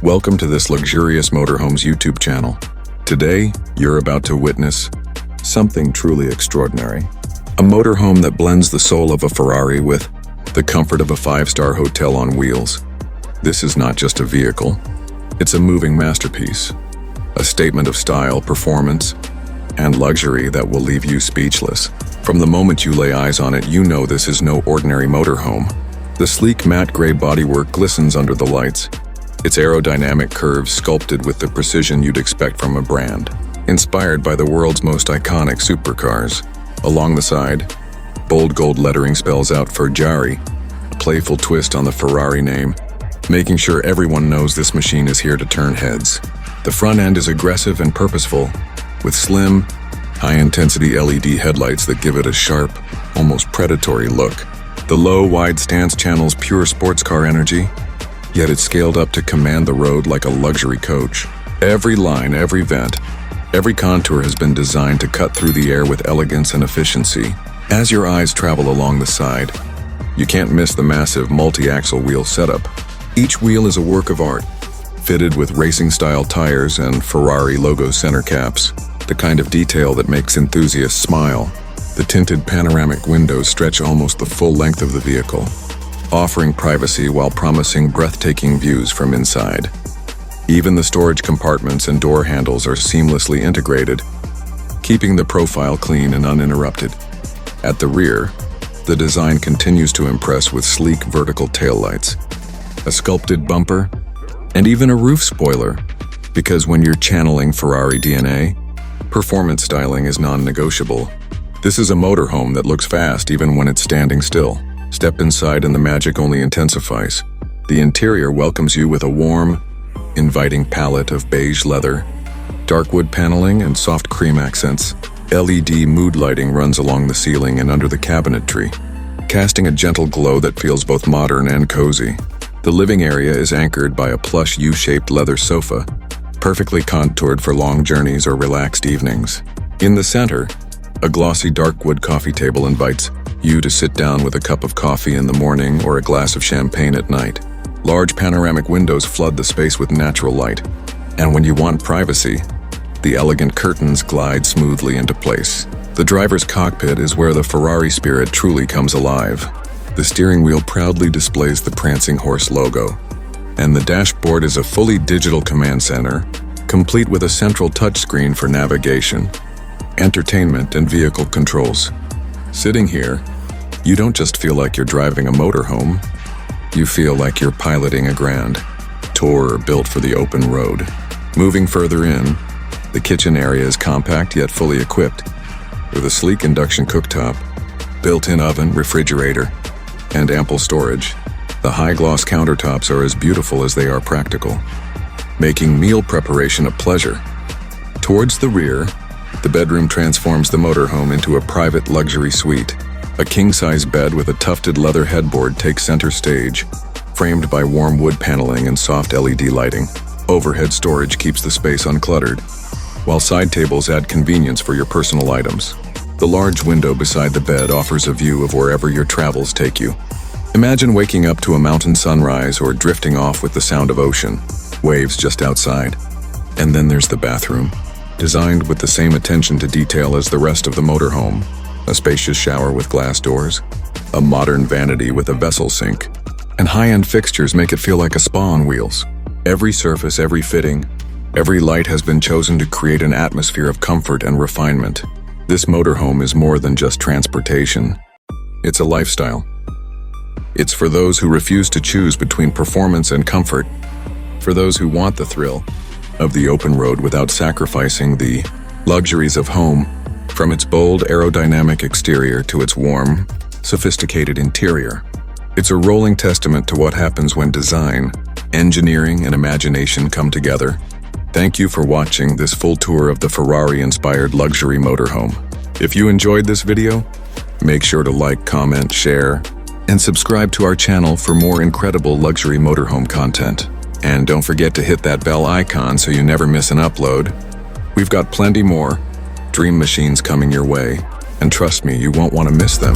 Welcome to this luxurious motorhomes YouTube channel. Today, you're about to witness something truly extraordinary. A motorhome that blends the soul of a Ferrari with the comfort of a five-star hotel on wheels. This is not just a vehicle, it's a moving masterpiece. A statement of style, performance, and luxury that will leave you speechless. From the moment you lay eyes on it, you know this is no ordinary motorhome. The sleek matte gray bodywork glistens under the lights, its aerodynamic curves sculpted with the precision you'd expect from a brand. Inspired by the world's most iconic supercars. Along the side, bold gold lettering spells out Ferjarri, a playful twist on the Ferrari name, making sure everyone knows this machine is here to turn heads. The front end is aggressive and purposeful, with slim, high-intensity LED headlights that give it a sharp, almost predatory look. The low, wide stance channels pure sports car energy, yet it's scaled up to command the road like a luxury coach. Every line, every vent, every contour has been designed to cut through the air with elegance and efficiency. As your eyes travel along the side, you can't miss the massive multi-axle wheel setup. Each wheel is a work of art, fitted with racing-style tires and Ferrari logo center caps, the kind of detail that makes enthusiasts smile. The tinted panoramic windows stretch almost the full length of the vehicle, offering privacy while promising breathtaking views from inside. Even the storage compartments and door handles are seamlessly integrated, keeping the profile clean and uninterrupted. At the rear, the design continues to impress with sleek vertical taillights, a sculpted bumper, and even a roof spoiler, because when you're channeling Ferrari DNA, performance styling is non-negotiable. This is a motorhome that looks fast even when it's standing still. Step inside and the magic only intensifies. The interior welcomes you with a warm, inviting palette of beige leather, dark wood paneling, and soft cream accents. LED mood lighting runs along the ceiling and under the cabinetry, casting a gentle glow that feels both modern and cozy. The living area is anchored by a plush U-shaped leather sofa, perfectly contoured for long journeys or relaxed evenings. In the center, a glossy dark wood coffee table invites you to sit down with a cup of coffee in the morning or a glass of champagne at night. Large panoramic windows flood the space with natural light, and when you want privacy, the elegant curtains glide smoothly into place. The driver's cockpit is where the Ferrari spirit truly comes alive. The steering wheel proudly displays the prancing horse logo, and the dashboard is a fully digital command center, complete with a central touchscreen for navigation, entertainment, and vehicle controls. Sitting here, you don't just feel like you're driving a motorhome, you feel like you're piloting a grand tourer built for the open road. Moving further in, the kitchen area is compact yet fully equipped, with a sleek induction cooktop, built-in oven, refrigerator, and ample storage. The high-gloss countertops are as beautiful as they are practical, making meal preparation a pleasure. Towards the rear, the bedroom transforms the motorhome into a private luxury suite. A king-size bed with a tufted leather headboard takes center stage, framed by warm wood paneling and soft LED lighting. Overhead storage keeps the space uncluttered, while side tables add convenience for your personal items. The large window beside the bed offers a view of wherever your travels take you. Imagine waking up to a mountain sunrise or drifting off with the sound of ocean, waves just outside. And then there's the bathroom, designed with the same attention to detail as the rest of the motorhome. A spacious shower with glass doors, a modern vanity with a vessel sink, and high-end fixtures make it feel like a spa on wheels. Every surface, every fitting, every light has been chosen to create an atmosphere of comfort and refinement. This motorhome is more than just transportation. It's a lifestyle. It's for those who refuse to choose between performance and comfort, for those who want the thrill of the open road without sacrificing the luxuries of home. From its bold aerodynamic exterior to its warm, sophisticated interior, it's a rolling testament to what happens when design, engineering, and imagination come together. Thank you for watching this full tour of the Ferrari-inspired luxury motorhome. If you enjoyed this video, make sure to like, comment, share, and subscribe to our channel for more incredible luxury motorhome content. And don't forget to hit that bell icon so you never miss an upload. We've got plenty more dream machines coming your way, and trust me, you won't want to miss them.